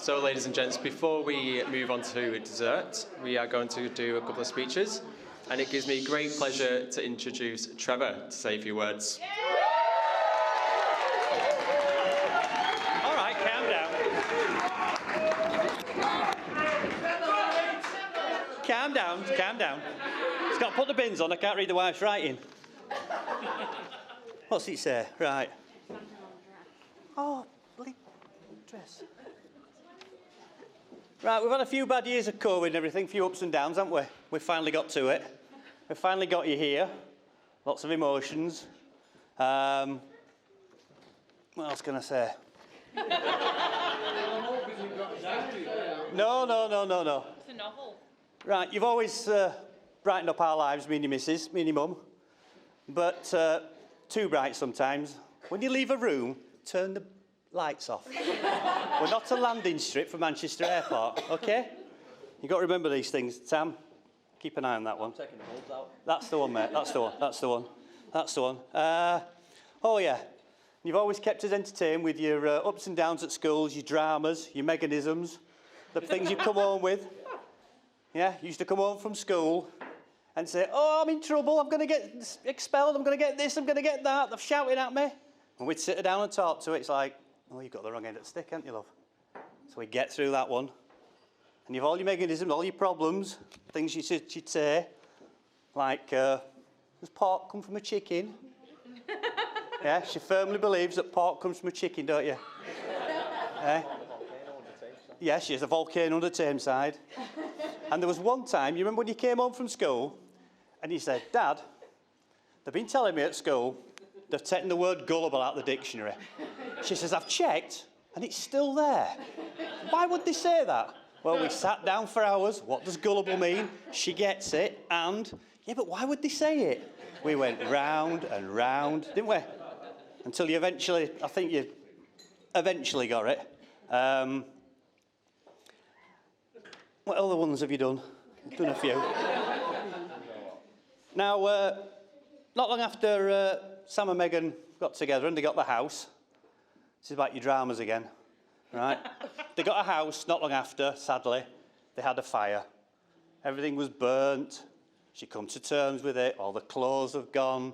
So, ladies and gents, before we move on to dessert, we are going to do a couple of speeches, and it gives me great pleasure to introduce Trevor to say a few words. All right, calm down. Calm down, calm down. It's got to put the bins on, I can't read the wife's writing. What's it say? Right. Oh, bloody dress. Right, we've had a few bad years of COVID and everything, a few ups and downs, haven't we? We've finally got to it. We've finally got you here. Lots of emotions. What else can I say? No. It's a novel. Right, you've always brightened up our lives, me and your missus, me and your mum. But too bright sometimes. When you leave a room, turn the lights off. We're not a landing strip for Manchester Airport, OK? You've got to remember these things. Sam, keep an eye on that one. I'm taking the bulbs out. That's the one, mate. That's the one. That's the one. That's the one. Oh, yeah. You've always kept us entertained with your ups and downs at schools, your dramas, your mechanisms, the things you come home with. Yeah, you used to come home from school and say, oh, I'm in trouble, I'm going to get expelled, I'm going to get this, I'm going to get that, they're shouting at me. And we'd sit her down and talk to it. It's like, oh, you've got the wrong end of the stick, haven't you, love? So we get through that one. And you've all your mechanisms, all your problems, things she'd say, like, does pork come from a chicken? Yeah, she firmly believes that pork comes from a chicken, don't you? Yeah? Yeah, she has a volcano under Tameside. And there was one time, you remember when you came home from school, and you said, Dad, they've been telling me at school, they've taken the word gullible out of the dictionary. She says, I've checked, and it's still there. Why would they say that? Well, we sat down for hours. What does gullible mean? She gets it, and, yeah, but why would they say it? We went round and round, didn't we? Until you eventually, I think you eventually got it. What other ones have you done? Done a few. Now, not long after Sam and Megan got together and they got the house, this is about your dramas again, right? They got a house not long after, sadly, they had a fire. Everything was burnt. She come to terms with it. All the clothes have gone.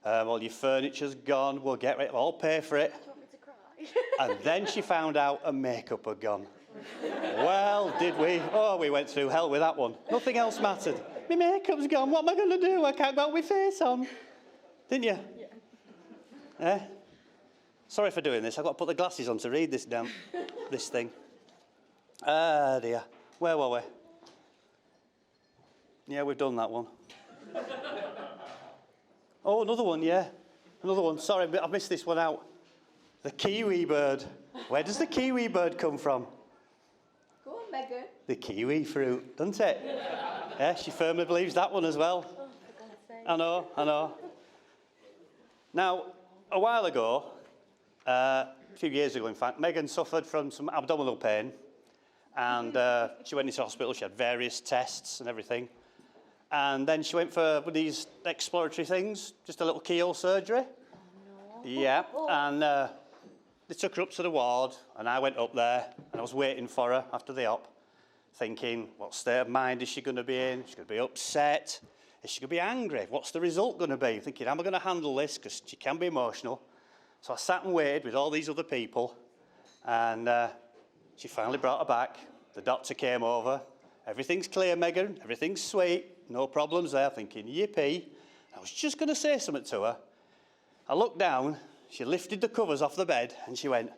All your furniture's gone. We'll get it. I'll pay for it. Do you want me to cry? And then she found out her makeup had gone. Well, did we? Oh, we went through hell with that one. Nothing else mattered. My makeup's gone. What am I going to do? I can't go out with my face on. Didn't you? Yeah. Sorry for doing this. I've got to put the glasses on to read this thing. Ah, dear. Where were we? Yeah, we've done that one. Oh, another one, yeah. Another one. Sorry, I missed this one out. The kiwi bird. Where does the kiwi bird come from? Go on, Megan. The kiwi fruit, doesn't it? Yeah, she firmly believes that one as well. Oh, for God's sake. I know. Now, a while ago, a few years ago in fact, Megan suffered from some abdominal pain and she went into hospital. She had various tests and everything. And then she went for these exploratory things, just a little keyhole surgery. Oh, no. Yeah, and they took her up to the ward, and I went up there, and I was waiting for her after the op, thinking, what state of mind is she going to be in? Is she going to be upset? Is she going to be angry? What's the result going to be? Thinking, how am I going to handle this? Because she can be emotional. So I sat and waited with all these other people, and she finally brought her back. The doctor came over. Everything's clear, Megan. Everything's sweet. No problems there. Thinking, yippee. I was just going to say something to her. I looked down. She lifted the covers off the bed and she went,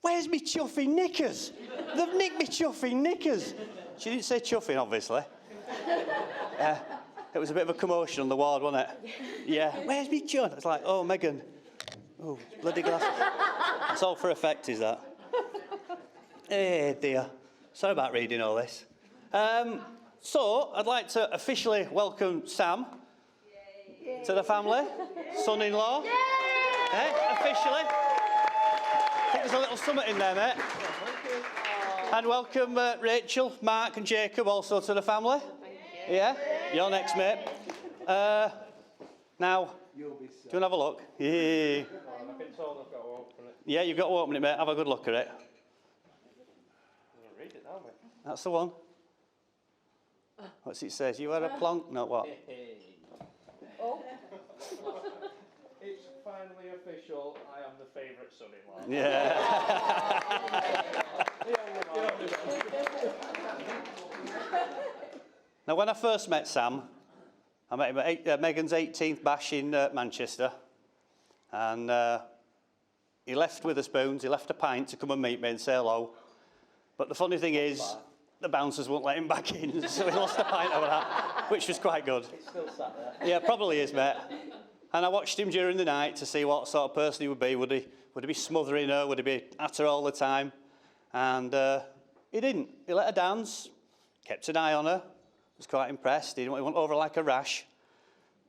where's me chuffy knickers? They've nicked me chuffy knickers. She didn't say chuffing, obviously. It was a bit of a commotion on the ward, wasn't it? Yeah. Where's me chuff? It's like, oh, Megan. Oh, bloody glasses. That's all for effect, is that? Hey, dear. Sorry about reading all this. So, I'd like to officially welcome Sam to the family. Son-in-law. Officially. I think there's a little summit in there, mate. And welcome Rachel, Mark and Jacob also to the family. Yeah? You're next, mate. Now, do you want to have a look? Yeah. I've been told I've got to open it. Yeah, you've got to open it, mate. Have a good look at it. That's the one. What's it says? You had a plonk? No, what? Oh. It's finally official. I am the favourite son-in-law. Yeah. Now, when I first met Sam, I met him at Megan's 18th bash in Manchester. And he left with the spoons, he left a pint to come and meet me and say hello. But the funny thing is, the bouncers won't let him back in, so he lost a pint over that, which was quite good. It's still sat there. Yeah, probably is, mate. And I watched him during the night to see what sort of person he would be. Would he be smothering her? Would he be at her all the time? And he didn't. He let her dance, kept an eye on her, was quite impressed. He went over like a rash.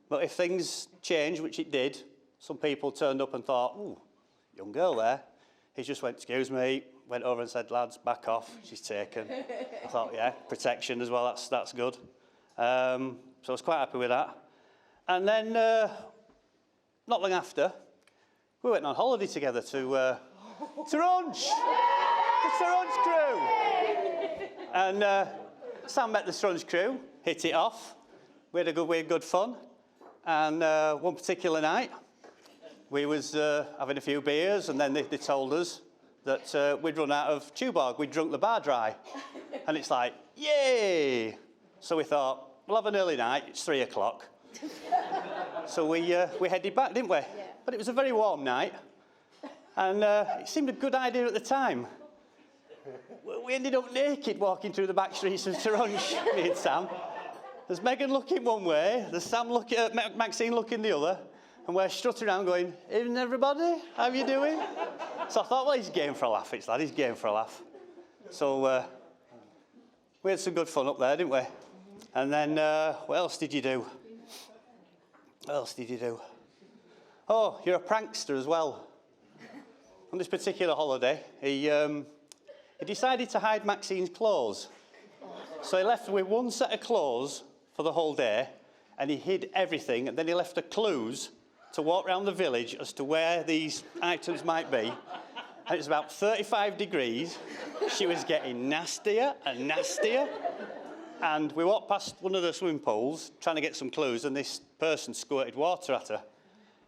But if things changed, which it did, some people turned up and thought, ooh, young girl there. He just went, excuse me, went over and said, lads, back off, she's taken. I thought, yeah, protection as well, that's good. So I was quite happy with that. And then, not long after, we went on holiday together to Runch, the Runch crew. And Sam met the Runch crew, hit it off. We had good fun. And one particular night, we was having a few beers, and then they told us that we'd run out of Tuborg. We'd drunk the bar dry. And it's like, yay! So we thought, we'll have an early night. It's 3 o'clock. So we headed back, didn't we? Yeah. But it was a very warm night. And it seemed a good idea at the time. We ended up naked walking through the back streets of Toronto, me and Sam. There's Megan looking one way, there's Sam looking, Maxine looking the other, and we're strutting around going, evening everybody, how you doing? So I thought, well, he's game for a laugh, it's lad, he's game for a laugh. So we had some good fun up there, didn't we? And then, what else did you do? What else did you do? Oh, you're a prankster as well. On this particular holiday, he decided to hide Maxine's clothes. So he left with one set of clothes for the whole day, and he hid everything, and then he left her clues to walk around the village as to where these items might be. And it was about 35 degrees. She was getting nastier and nastier. And we walked past one of the swimming pools, trying to get some clues, and this person squirted water at her.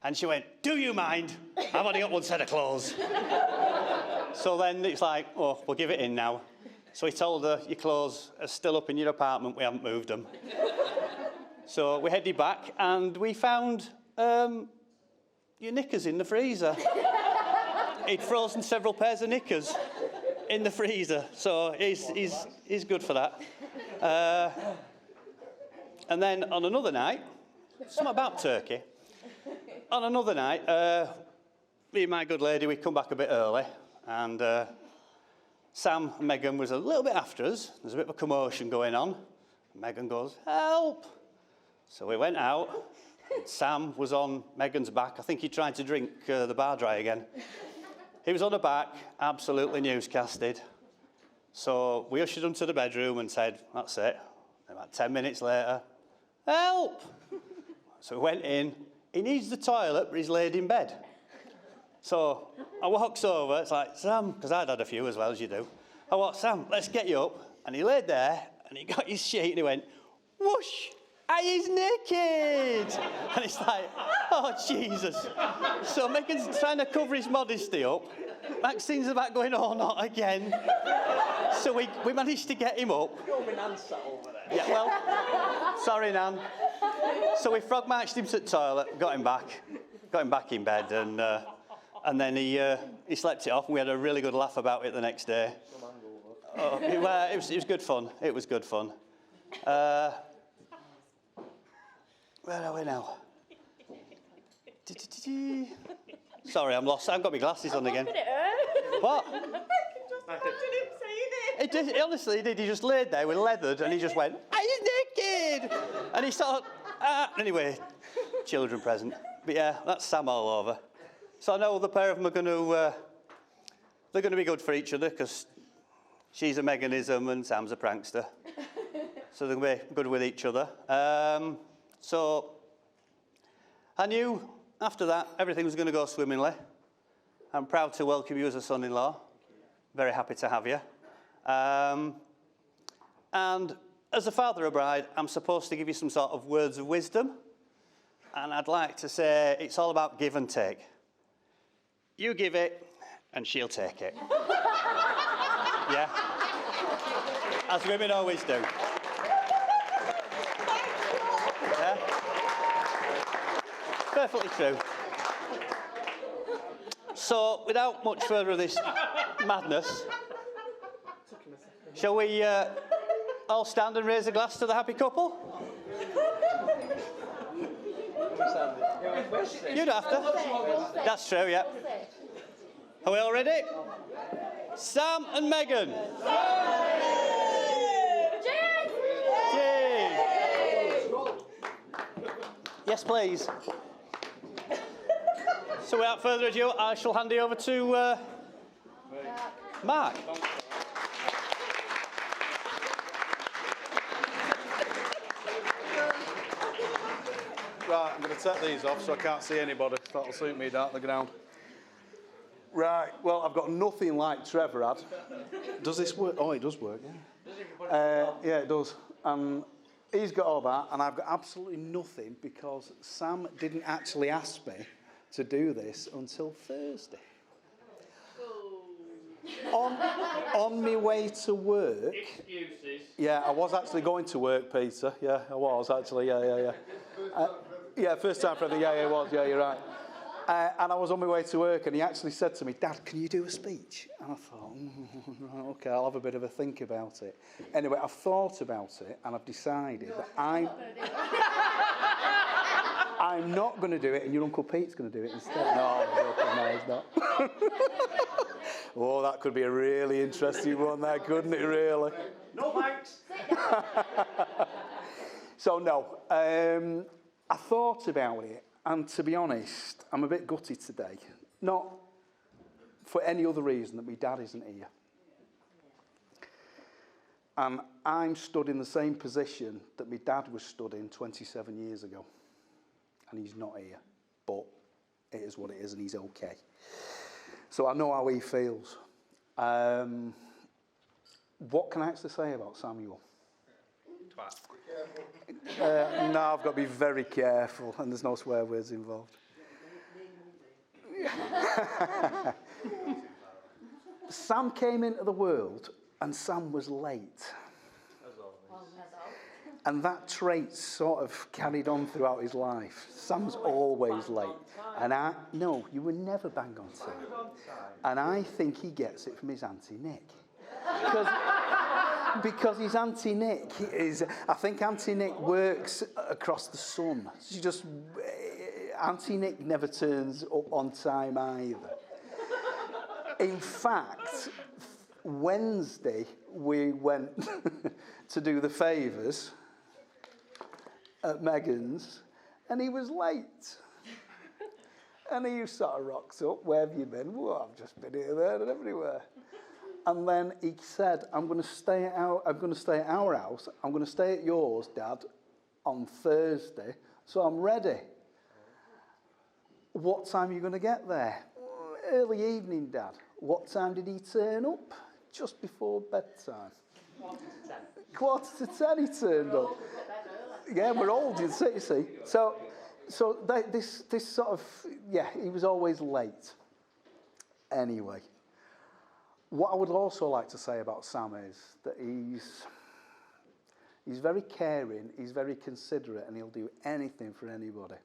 And she went, do you mind? I've only got one set of clothes. So then it's like, oh, we'll give it in now. So he told her, your clothes are still up in your apartment, we haven't moved them. So we headed back, and we found your knickers in the freezer. He'd frozen several pairs of knickers in the freezer, so he's good for that. And then on another night, something about Turkey. On another night, me and my good lady, we come back a bit early, and Sam and Megan was a little bit after us. There's a bit of a commotion going on. Megan goes, help! So we went out. Sam was on Megan's back. I think he tried to drink the bar dry again. He was on her back, absolutely newscasted. So we ushered him to the bedroom and said, that's it. About 10 minutes later, help! So we went in. He needs the toilet, but he's laid in bed. So I walks over, it's like, Sam, because I'd had a few as well as you do. I walked, Sam, let's get you up. And he laid there, and he got his sheet, and he went, whoosh, he's naked. And it's like, oh, Jesus. So Megan's trying to cover his modesty up. Maxine's about going, oh, not again. So we managed to get him up. Nan's sat over there. Yeah, well, sorry, Nan. So we frog marched him to the toilet, got him back in bed, and then he slept it off, and we had a really good laugh about it the next day. Oh, it was good fun. It was good fun. Where are we now? Sorry, I'm lost. I've got my glasses on again. What? It did, honestly, he did. He just laid there with leathered, and he just went, he's naked! And he started, anyway, children present. But yeah, that's Sam all over. So I know the pair of them are going to, they're going to be good for each other, because she's a Meganism and Sam's a prankster. So they're going to be good with each other. So I knew after that everything was going to go swimmingly. I'm proud to welcome you as a son-in-law. Very happy to have you. And as a father of a bride, I'm supposed to give you some sort of words of wisdom. And I'd like to say it's all about give and take. You give it, and she'll take it. Yeah? As women always do. Yeah? Perfectly true. So, without much further of this madness, shall we all stand and raise a glass to the happy couple? You don't have to. That's true, yeah. Are we all ready? Sam and Megan. Cheers. Yes, please. So without further ado, I shall hand it over to Mark. Right, I'm going to take these off so I can't see anybody. That'll suit me down at the ground. Right, well, I've got nothing like Trevor had. Does this work? Oh, it does work, yeah. Yeah, it does. He's got all that, and I've got absolutely nothing because Sam didn't actually ask me to do this until Thursday. On my way to work. Excuses. Yeah, I was actually going to work, Peter. Yeah, I was actually. Yeah. Yeah, first time for everything. Yeah, it was. Yeah, you're right. And I was on my way to work, and he actually said to me, "Dad, can you do a speech?" And I thought, right, okay, I'll have a bit of a think about it. Anyway, I've thought about it, and I've decided that I'm not going to do it, and your Uncle Pete's going to do it instead. No, I'm joking. No, he's not. Oh, that could be a really interesting one there, couldn't it, really? No thanks. So, no, I thought about it, and to be honest, I'm a bit gutted today. Not for any other reason that my dad isn't here. And I'm stood in the same position that my dad was stood in 27 years ago. And he's not here, but it is what it is, and he's okay. So I know how he feels. What can I actually say about Samuel? No, I've got to be very careful, and there's no swear words involved. Sam came into the world, and Sam was late. And that trait sort of carried on throughout his life. Sam's always late. And no, you were never bang on time. And I think he gets it from his Auntie Nick. Because his Auntie Nick I think Auntie Nick works across the sun. Auntie Nick never turns up on time either. In fact, Wednesday we went to do the favours at Megan's, and he was late. And he sort of rocks up, "Where have you been?" "Well, I've just been here, there, and everywhere." And then he said, I'm going to stay at our house. I'm going to stay at yours, Dad, on Thursday, so I'm ready. "What time are you going to get there?" "Early evening, Dad." "What time did he turn up?" "Just before bedtime." 9:45 he turned up. Yeah, we're old, you see. So this sort of, yeah, he was always late. Anyway, what I would also like to say about Sam is that he's very caring, he's very considerate, and he'll do anything for anybody.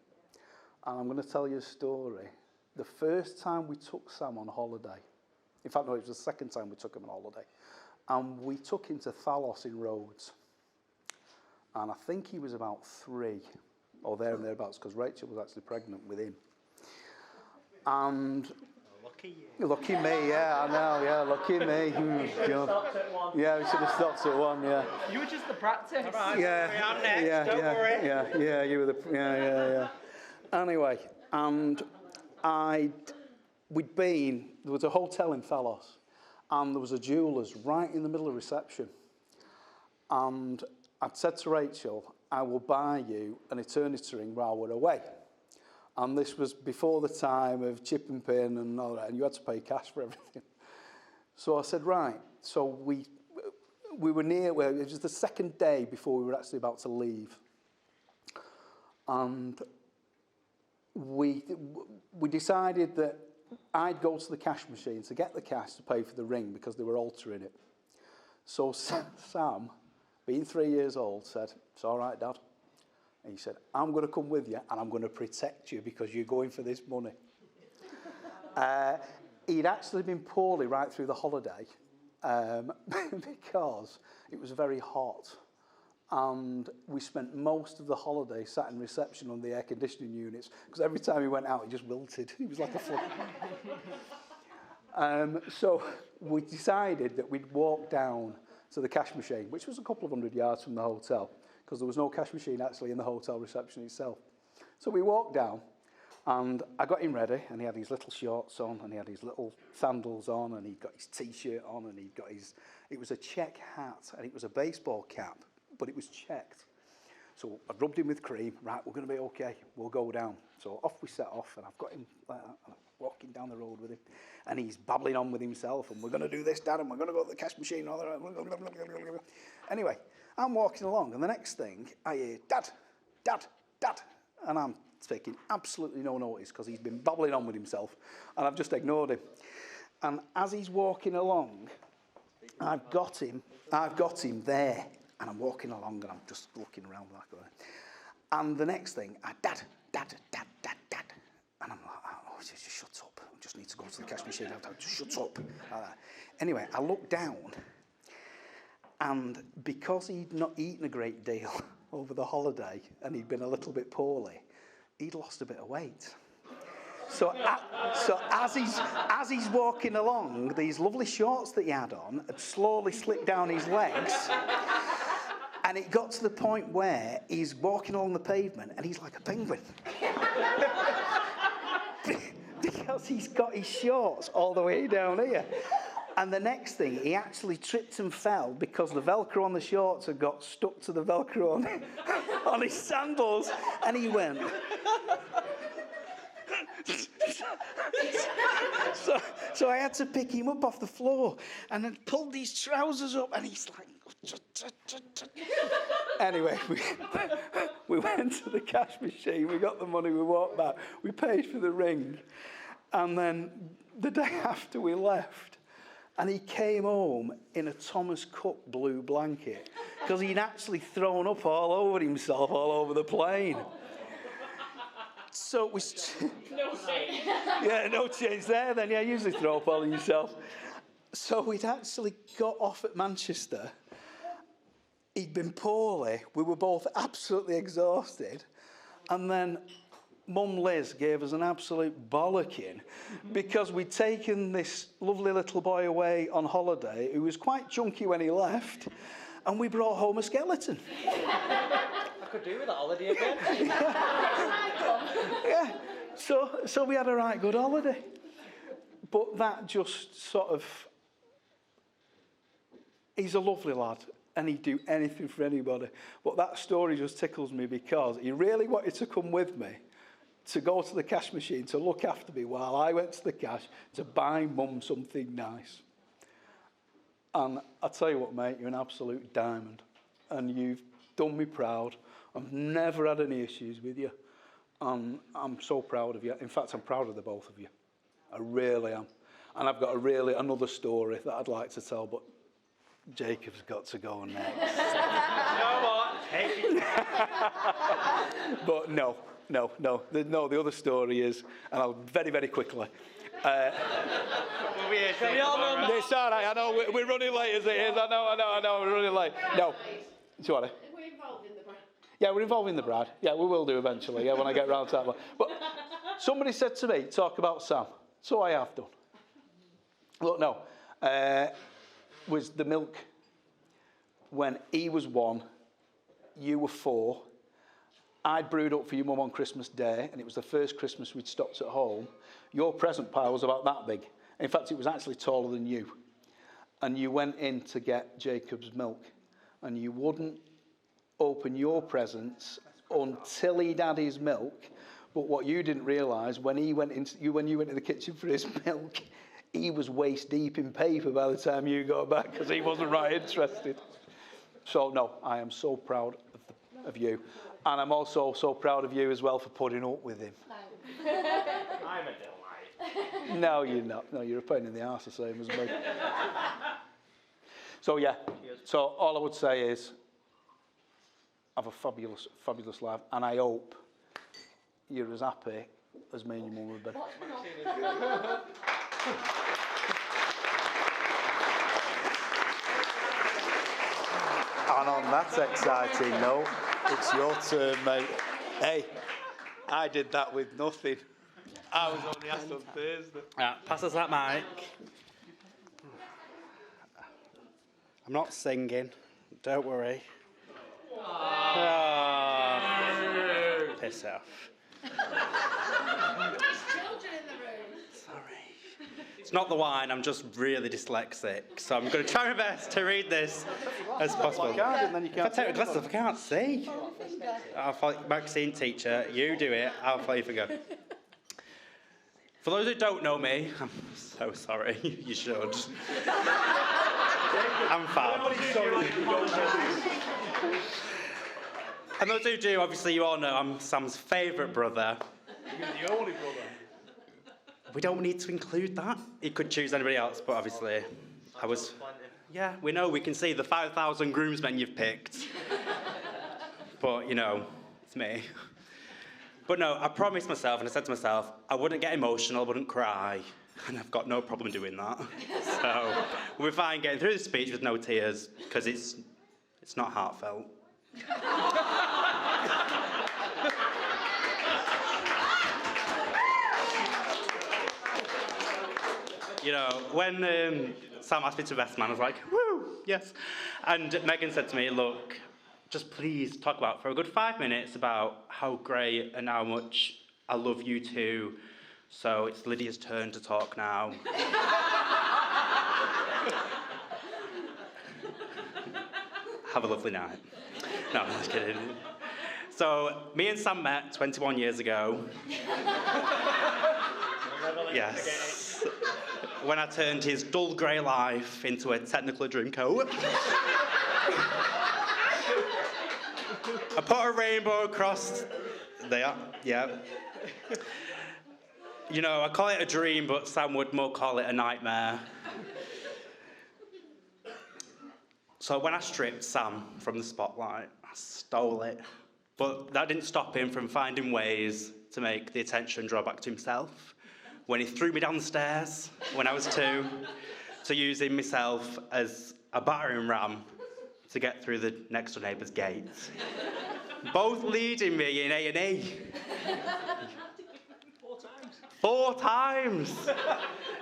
And I'm going to tell you a story. The first time we took Sam on holiday, in fact, no, it was the second time we took him on holiday, and we took him to Thalos in Rhodes. And I think he was about 3, or there and thereabouts, because Rachel was actually pregnant with him. And lucky me, yeah, I know, yeah, lucky me. Yeah, we should have stopped at 1, yeah. You were just the practice. Yeah, Don't worry. Yeah, you were yeah. Anyway, and there was a hotel in Thalos, and there was a jeweller's right in the middle of reception. And I'd said to Rachel, "I will buy you an eternity ring while we're away." And this was before the time of chip and pin and all that, and you had to pay cash for everything. So I said, right. So we were near, well, it was the second day before we were actually about to leave. And we decided that I'd go to the cash machine to get the cash to pay for the ring because they were altering it. So Sam, being 3 years old, said, "It's all right, Dad." And he said, "I'm going to come with you and I'm going to protect you because you're going for this money." He'd actually been poorly right through the holiday because it was very hot. And we spent most of the holiday sat in reception on the air conditioning units because every time he went out, he just wilted. He was like a flood. So we decided that we'd walk down to the cash machine, which was a couple of 100 yards from the hotel, because there was no cash machine actually in the hotel reception itself. So we walked down, and I got him ready, and he had his little shorts on, and he had his little sandals on, and he'd got his T-shirt on, and he'd got his... It was a check hat, and it was a baseball cap, but it was checked. So I rubbed him with cream. Right, we're going to be okay. We'll go down. So off we set off, and I've got him walking down the road with him, and he's babbling on with himself, and we're going to do this, Dad, and we're going to go to the cash machine. Anyway, I'm walking along, and the next thing, I hear, "Dad, Dad, Dad," and I'm taking absolutely no notice because he's been babbling on with himself, and I've just ignored him. And as he's walking along, I've got him there, and I'm walking along, and I'm just looking around like that. And the next thing, "Dad, Dad, Dad, Dad, Dad," and I'm like, "Oh, just shut up. I just need to go to the cash machine. Just shut up." Anyway, I looked down, and because he'd not eaten a great deal over the holiday, and he'd been a little bit poorly, he'd lost a bit of weight. So as he's walking along, these lovely shorts that he had on had slowly slipped down his legs. And it got to the point where he's walking along the pavement and he's like a penguin. Because he's got his shorts all the way down here. And the next thing, he actually tripped and fell because the Velcro on the shorts had got stuck to the Velcro on his sandals. And he went... So I had to pick him up off the floor and then pulled these trousers up, and he's like... Anyway, we went to the cash machine, we got the money, we walked back, we paid for the ring, and then the day after we left, and he came home in a Thomas Cook blue blanket because he'd actually thrown up all over himself, all over the plane. So it was... No change. Yeah, no change there then. Yeah, usually throw up all of yourself. So we'd actually got off at Manchester. He'd been poorly. We were both absolutely exhausted. And then Mum Liz gave us an absolute bollocking because we'd taken this lovely little boy away on holiday who was quite chunky when he left, and we brought home a skeleton. I could do with a holiday again. Yeah, so we had a right good holiday. But that just sort of... He's a lovely lad, and he'd do anything for anybody. But that story just tickles me because he really wanted to come with me to go to the cash machine, to look after me while I went to the cash to buy Mum something nice. And I tell you what, mate, you're an absolute diamond. And you've done me proud. I've never had any issues with you. And I'm so proud of you. In fact, I'm proud of the both of you. I really am. And I've got another story that I'd like to tell, but Jacob's got to go next. You know what? Take it. But no. The other story is, and I'll very, very quickly. Can we all know? It's all right, I know, we're running late as it is. I know, we're running late. No. Sorry. We're involved in the bride. Yeah, we're involving the bride. Yeah, we will do eventually, yeah, when I get round to that one. But somebody said to me, talk about Sam. So I have done. Look, no. Was the milk when he was 1, you were 4. I'd brewed up for your mum on Christmas Day, and it was the first Christmas we'd stopped at home. Your present pile was about that big. In fact, it was actually taller than you. And you went in to get Jacob's milk, and you wouldn't open your presents until he'd had his milk. But what you didn't realise, when you went into the kitchen for his milk, he was waist deep in paper by the time you got back because he wasn't right interested. So, no, I am so proud of you. And I'm also so proud of you as well for putting up with him. I'm a delight. No, you're not. No, you're a pain in the arse the same as me. So, yeah. So, all I would say is, have a fabulous, fabulous life. And I hope you're as happy as me and your mum would be. And on that exciting note, it's your turn, mate. Hey, I did that with nothing. I was only asked on Thursday. Pass us that mic. I'm not singing, don't worry. Oh, piss off. Sorry. It's not the wine, I'm just really dyslexic, so I'm going to try my best to read this as possible. And then you If I can't take my glasses off, I can't see. I'll follow, Maxine teacher, you do it, I'll follow you finger. For those who don't know me, I'm so sorry, you should. I'm fab. And those who do, obviously you all know I'm Sam's favourite brother. You're the only brother. We don't need to include that. He could choose anybody else, but obviously I was... Yeah, we know, we can see the 5,000 groomsmen you've picked. But, you know, it's me. But no, I promised myself, and I said to myself, I wouldn't get emotional, I wouldn't cry. And I've got no problem doing that. So we're fine getting through the speech with no tears, because it's not heartfelt. You know, when Sam asked me to best man, I was like, woo, yes. And Megan said to me, look, just please talk about for a good 5 minutes about how great and how much I love you two. So it's Lydia's turn to talk now. Have a lovely night. No, I'm just kidding. So me and Sam met 21 years ago. Yes. When I turned his dull grey life into a Technicolor Dreamcoat. I put a rainbow across there, yeah. You know, I call it a dream, but Sam would more call it a nightmare. So when I stripped Sam from the spotlight, I stole it. But that didn't stop him from finding ways to make the attention draw back to himself. When he threw me down the stairs when I was 2, to using myself as a battering ram to get through the next door neighbour's gate. Both leading me in A&E. 4 times.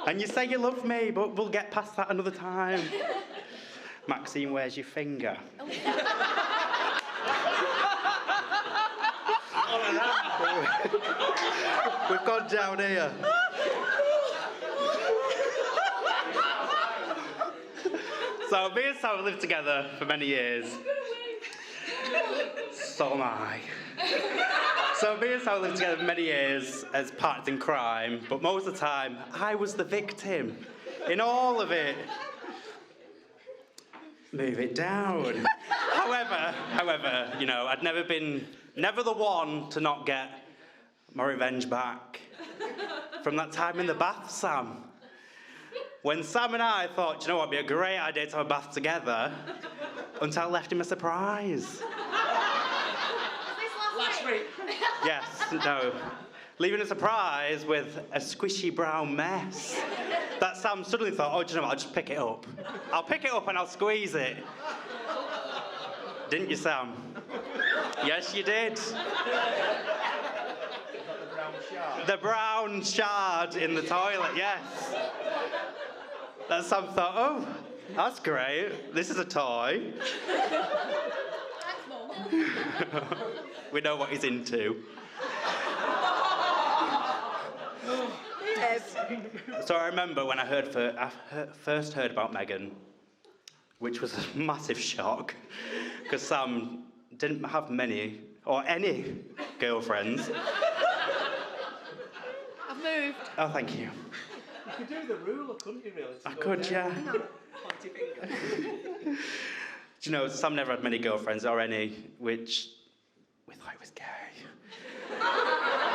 And you say you love me, but we'll get past that another time. Maxine, where's your finger? We've gone down here. So me and Sam have lived together for many years. So am I. So me and Sam lived together for many years as partners in crime, but most of the time, I was the victim in all of it. Move it down. However, you know, I'd never the one to not get my revenge back. From that time in the bath, Sam. When Sam and I thought, you know what, it'd be a great idea to have a bath together, until I left him a surprise. Last week. Yes, no. Leaving a surprise with a squishy brown mess. That Sam suddenly thought, oh, do you know what, I'll just pick it up. I'll pick it up and I'll squeeze it. Didn't you, Sam? Yes, you did. The brown shard in the toilet, yes. That Sam thought, oh, that's great. This is a toy. Thanks, Mum. We know what he's into. Yes. So I remember when I first heard about Megan, which was a massive shock, because Sam didn't have many or any girlfriends. I've moved. Oh, thank you. could do the ruler, couldn't you, really? I could, yeah. Do you know, Sam never had many girlfriends or any, which we thought he was gay.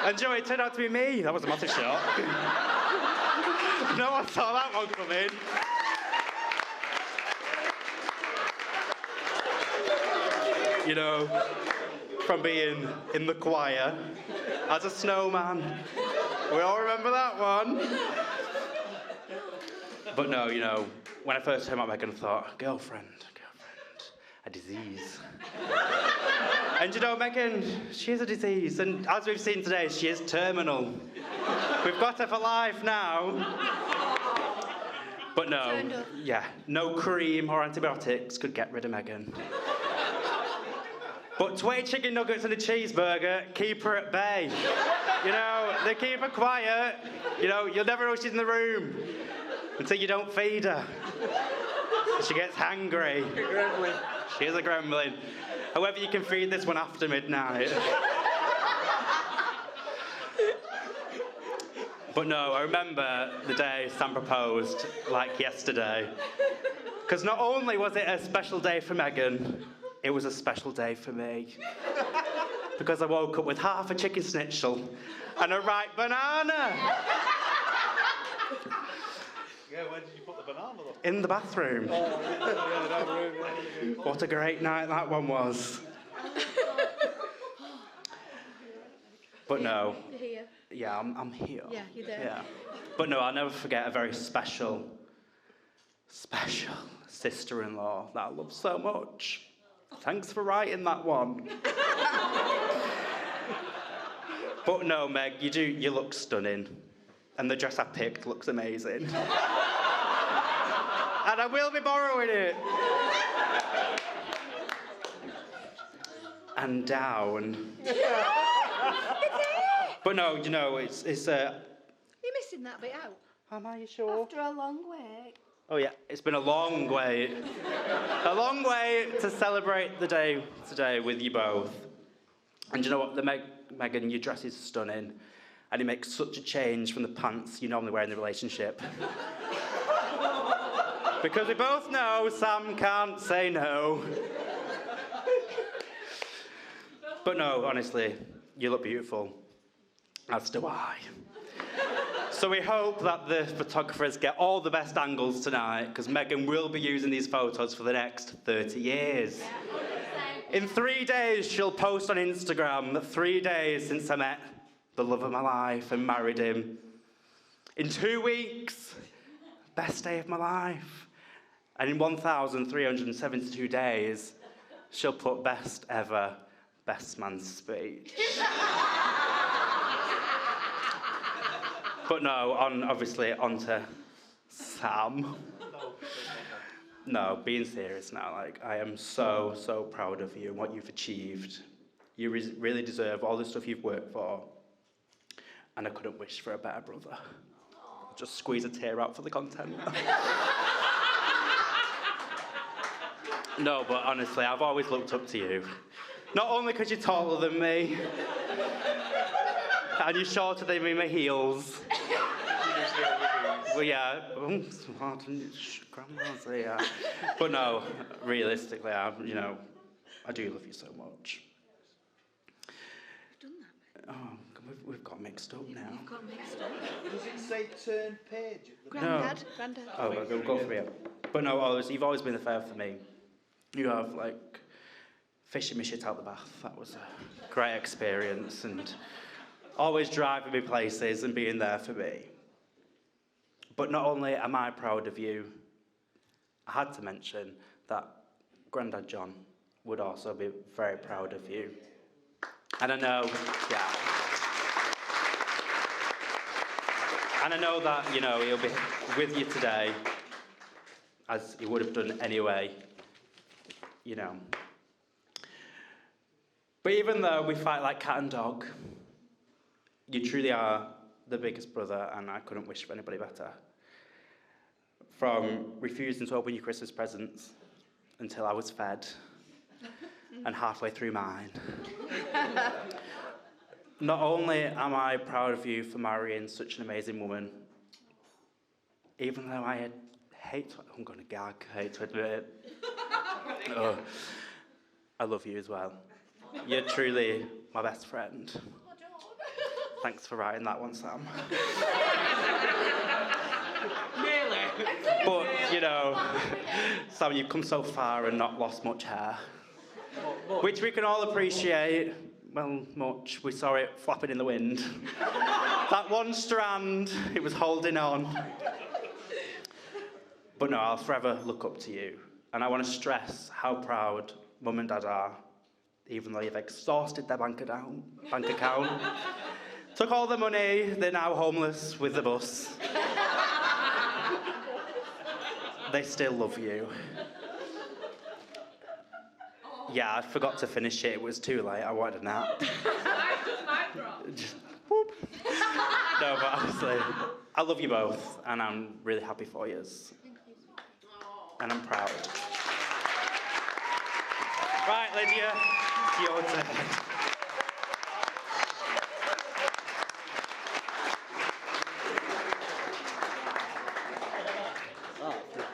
And Joey, it turned out to be me. That was a massive shock. No one saw that one coming. You know, from being in the choir as a snowman. We all remember that one. But no, you know, when I first heard about Megan, I thought, girlfriend, a disease. And you know, Megan, she is a disease, and as we've seen today, she is terminal. We've got her for life now. But no, yeah, no cream or antibiotics could get rid of Megan. But 20 chicken nuggets and a cheeseburger keep her at bay. You know, they keep her quiet. You know, you'll never know she's in the room until you don't feed her. She gets hangry. She is a gremlin. However, you can feed this one after midnight. But no, I remember the day Sam proposed, like yesterday. Because not only was it a special day for Megan, it was a special day for me. Because I woke up with half a chicken schnitzel and a ripe banana. Yeah, where did you put the banana, though? In the bathroom. What a great night that one was. But no. You're here. Yeah, I'm here. Yeah, you're there. Yeah. But no, I'll never forget a very special sister-in-law that I love so much. Thanks for writing that one. But no, Meg, you look stunning. And the dress I picked looks amazing. And I will be borrowing it. And down. But no, you know, it's You're missing that bit out. Am I sure? After a long wait. Oh yeah, it's been a long way. A long way to celebrate the day today with you both. And you know what, Megan, your dress is stunning. And it makes such a change from the pants you normally wear in the relationship. Because we both know Sam can't say no. But no, honestly, you look beautiful. As do I. So we hope that the photographers get all the best angles tonight, because Megan will be using these photos for the next 30 years. In 3 days, she'll post on Instagram, 3 days since I met the love of my life and married him. In 2 weeks, best day of my life. And in 1,372 days, she'll put best ever, best man's speech. But no, obviously onto Sam. No, being serious now, like, I am so, so proud of you and what you've achieved. You really deserve all the stuff you've worked for. And I couldn't wish for a better brother. Just squeeze a tear out for the content. No, but honestly, I've always looked up to you. Not only because you're taller than me, and you're shorter than me in my heels. Well, yeah, smart and grandma's, yeah. But no, realistically, I do love you so much. You've done that. Oh, we've got mixed up now. You've got mixed up. Does it say turn page? Grandad. Oh, we'll go for you. But no, you've always been there for me. You have, like, fishing me shit out the bath. That was a great experience, and always driving me places and being there for me. But not only am I proud of you, I had to mention that Grandad John would also be very proud of you. And I know, yeah. And I know that, he'll be with you today, as he would have done anyway, But even though we fight like cat and dog, you truly are the biggest brother, and I couldn't wish for anybody better. From refusing to open your Christmas presents until I was fed, and halfway through mine. Not only am I proud of you for marrying such an amazing woman, even though I hate to, I'm going to gag, hate to admit it. Oh, I love you as well. You're truly my best friend. Thanks for writing that one, Sam. But, you know, Sam, you've come so far and not lost much hair. Which we can all appreciate. Well, much. We saw it flapping in the wind. That one strand, it was holding on. But no, I'll forever look up to you. And I want to stress how proud Mum and Dad are, even though you've exhausted their bank account. Took all the money, they're now homeless with the bus. They still love you. Yeah, I forgot to finish it. It was too late. I wanted a nap. Just whoop. No, but honestly, I love you both, and I'm really happy for you. And I'm proud. Right, Lydia, it's your turn.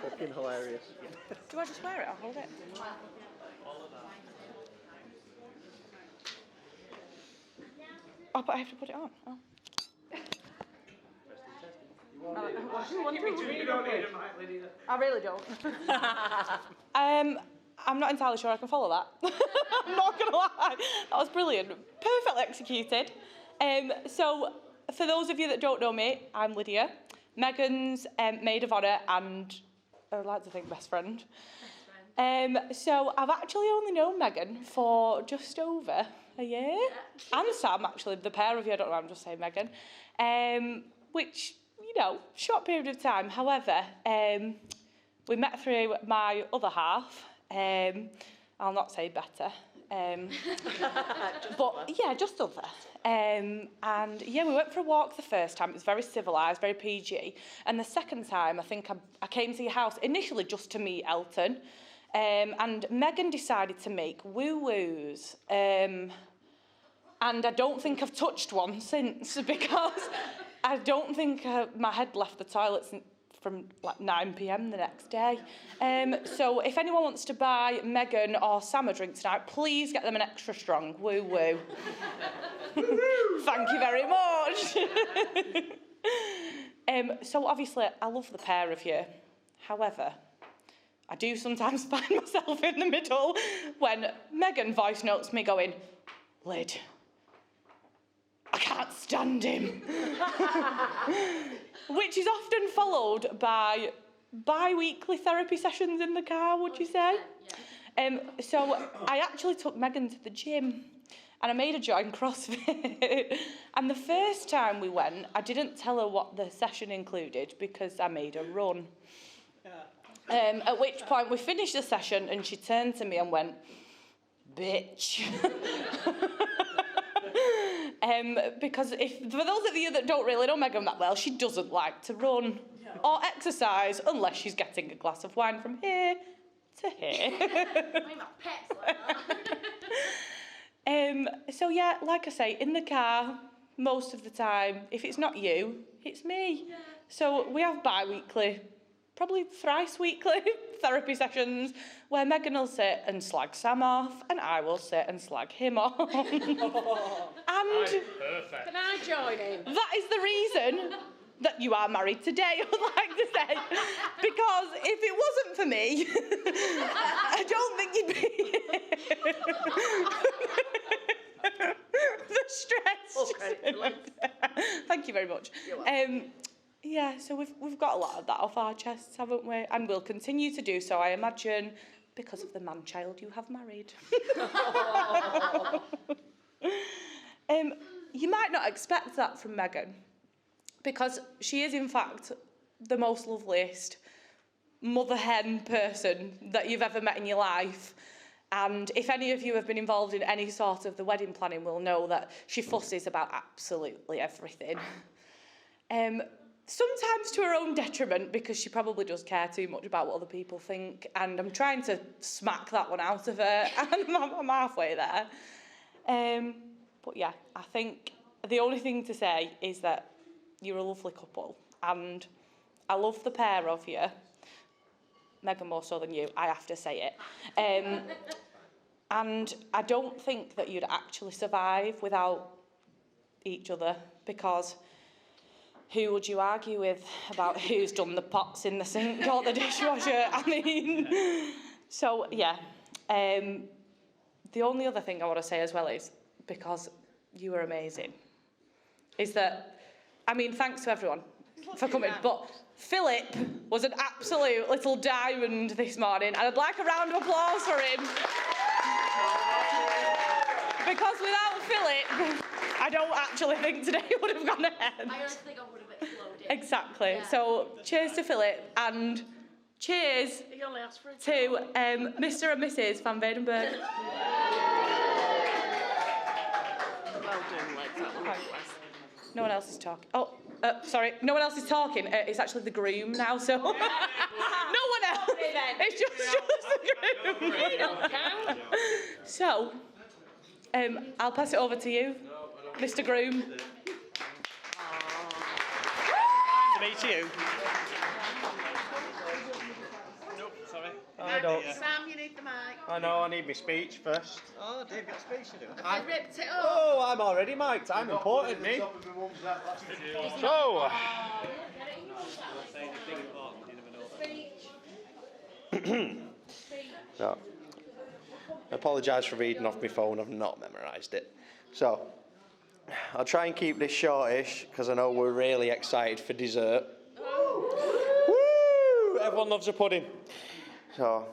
Fucking hilarious. Do I just wear it? I'll hold it. Oh, but I have to put it on. Oh. I really don't. I'm not entirely sure I can follow that. I'm not going to lie. That was brilliant. Perfectly executed. So, for those of you that don't know me, I'm Lydia, Megan's maid of honour and, I'd like to think, best friend. So, I've actually only known Megan for just over a year. And Sam, actually, the pair of you, I don't know, I'm just saying Megan. Which, you know, short period of time. However, we met through my other half. I'll not say better. But yeah, just other. And yeah, we went for a walk the first time. It was very civilised, very PG. And the second time, I think I came to your house initially just to meet Elton. And Megan decided to make woo-woos. And I don't think I've touched one since because I don't think my head left the toilet from like 9 p.m. the next day. So if anyone wants to buy Megan or Sam a drink tonight, please get them an extra strong woo-woo. Thank you very much. So obviously, I love the pair of you. However, I do sometimes find myself in the middle when Megan voice notes me going, Lyd, I can't stand him. Which is often followed by bi-weekly therapy sessions in the car, would you say? Yeah. So I actually took Megan to the gym and I made her join CrossFit. And the first time we went, I didn't tell her what the session included because I made her run. At which point we finished the session and she turned to me and went, bitch. Because for those of you that don't really know Megan that well, she doesn't like to run or exercise unless she's getting a glass of wine from here to here. So yeah, like I say, in the car, most of the time, if it's not you, it's me. Yeah. So we have bi-weekly, probably thrice weekly therapy sessions where Megan will sit and slag Sam off and I will sit and slag him off. And perfect. Can I join in? that is the reason that you are married today, I would like to say. Because if it wasn't for me, I don't think you'd be the stress. Okay. Thank you very much. Yeah, so we've got a lot of that off our chests, haven't we? And we'll continue to do so, I imagine, because of the man-child you have married. You might not expect that from Megan, because she is, in fact, the most loveliest mother hen person that you've ever met in your life. And if any of you have been involved in any sort of the wedding planning will know that she fusses about absolutely everything. Sometimes to her own detriment, because she probably does care too much about what other people think, and I'm trying to smack that one out of her, and I'm halfway there. But yeah, I think the only thing to say is that you're a lovely couple, and I love the pair of you. Megan more so than you, I have to say it. And I don't think that you'd actually survive without each other, because who would you argue with about who's done the pots in the sink or the dishwasher? I mean, so yeah. The only other thing I want to say as well is, because you were amazing, is that, I mean, thanks to everyone for coming, but Philip was an absolute little diamond this morning, and I'd like a round of applause for him. Because without Philip, I don't actually think today would have gone ahead. I don't think I would have exploded. Exactly. Yeah. So cheers to Philip, and cheers He only asked for it. to Mr. and Mrs. Van Vadenberg. No one else is talking. Oh, sorry. No one else is talking. It's actually the groom now, so... no one else. It's just the groom. So, I'll pass it over to you, Mr. Groom. To meet you. Nope, sorry. I don't. Sam, you need the mic. I know, I need my speech first. Oh, Dave, got a speech to do. I ripped it up. Oh, I'm already mic'd. I'm important, me. So. No. I apologise for reading off my phone. I've not memorised it. So, I'll try and keep this shortish because I know we're really excited for dessert. Woo! Everyone loves a pudding. So,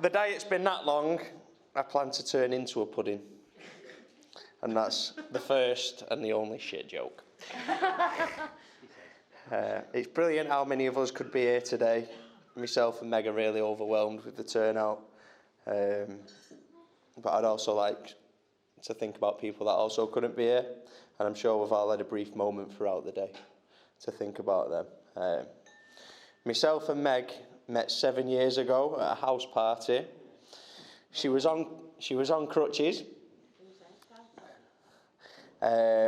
the diet's been that long, I plan to turn into a pudding. And that's the first and the only shit joke. It's brilliant how many of us could be here today. Myself and Meg are really overwhelmed with the turnout. But I'd also like to think about people that also couldn't be here. And I'm sure we've all had a brief moment throughout the day to think about them. Myself and Meg met 7 years ago at a house party. She was on crutches,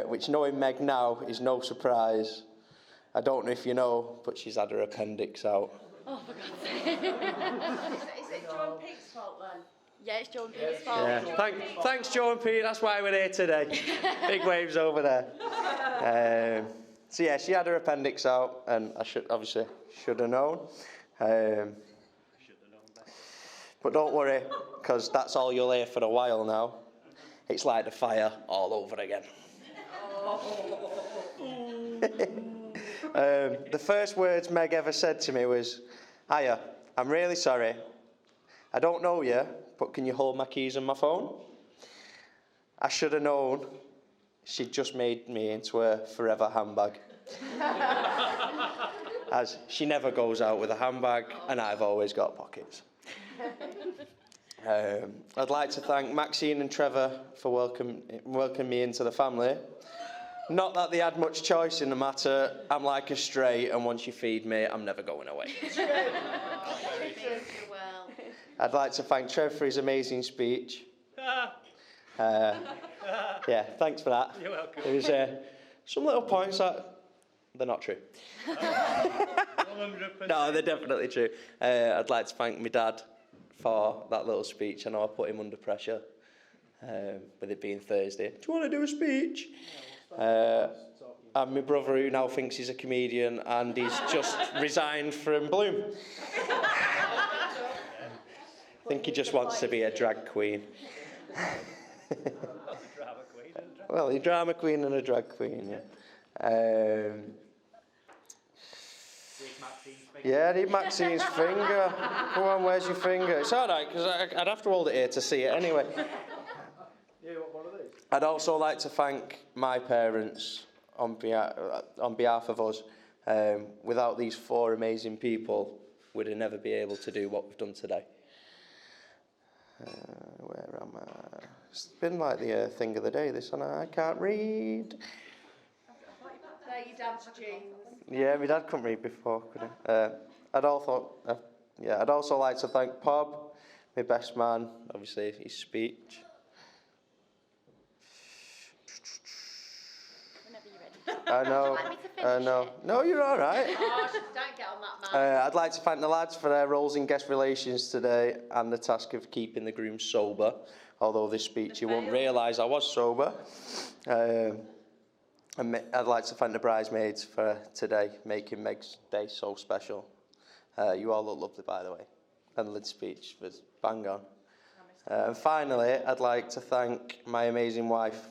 which knowing Meg now is no surprise. I don't know if you know, but she's had her appendix out. Oh, for God's sake. Is it Joe and Pete's fault then? Yeah, it's Joe and Pete's fault. Yeah. Thanks, Joe and Pete. That's why we're here today. Big waves over there. So yeah, she had her appendix out, and I should have known. But don't worry, because that's all you'll hear for a while now. It's like the fire all over again. The first words Meg ever said to me was, "Hiya, I'm really sorry. I don't know you, but can you hold my keys and my phone?" I should have known she'd just made me into a forever handbag. As she never goes out with a handbag, and I've always got pockets. I'd like to thank Maxine and Trevor for welcoming me into the family. Not that they had much choice in the matter. I'm like a stray, and once you feed me, I'm never going away. I'd like to thank Trev for his amazing speech. Yeah, thanks for that. You're welcome. There was some little points that they're not true. 100%. No, they're definitely true. I'd like to thank my dad for that little speech. I know I put him under pressure with it being Thursday. Do you want to do a speech? And my brother, who now thinks he's a comedian, and he's just resigned from Bloom. I think he just wants to be a drag queen. Well, a drama queen and a drag queen, yeah. Yeah, I need Maxine's finger. Come on, where's your finger? It's all right, because I'd have to hold it here to see it anyway. I'd also like to thank my parents on behalf of us. Without these four amazing people, we'd never be able to do what we've done today. Where am I? It's been like the thing of the day, this one. I can't read. There, your dad's jeans. Yeah, my dad couldn't read before, could he? I'd also like to thank Bob, my best man, obviously his speech. Whenever you're ready. I know. Would you like me to finish I know. No, you're all right. Oh, don't get on that, man. I'd like to thank the lads for their roles in guest relations today and the task of keeping the groom sober. Although this speech you won't realise I was sober. And I'd like to thank the bridesmaids for today, making Meg's day so special. You all look lovely, by the way. And Lid's speech was bang on. And finally, I'd like to thank my amazing wife.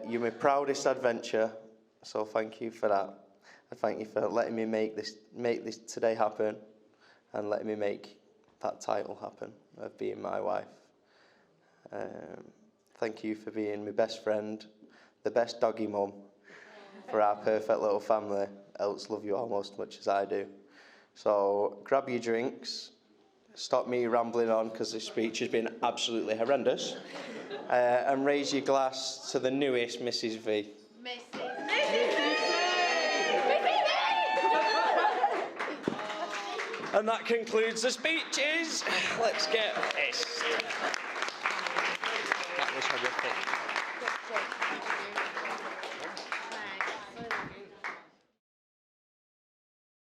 You're my proudest adventure, so thank you for that. I thank you for letting me make this today happen, and letting me make that title happen of being my wife. Thank you for being my best friend, the best doggy mum for our perfect little family. Else love you almost as much as I do. So grab your drinks. Stop me rambling on because this speech has been absolutely horrendous. And raise your glass to the newest Mrs. V. And that concludes the speeches. Let's get pissed. That was horrific.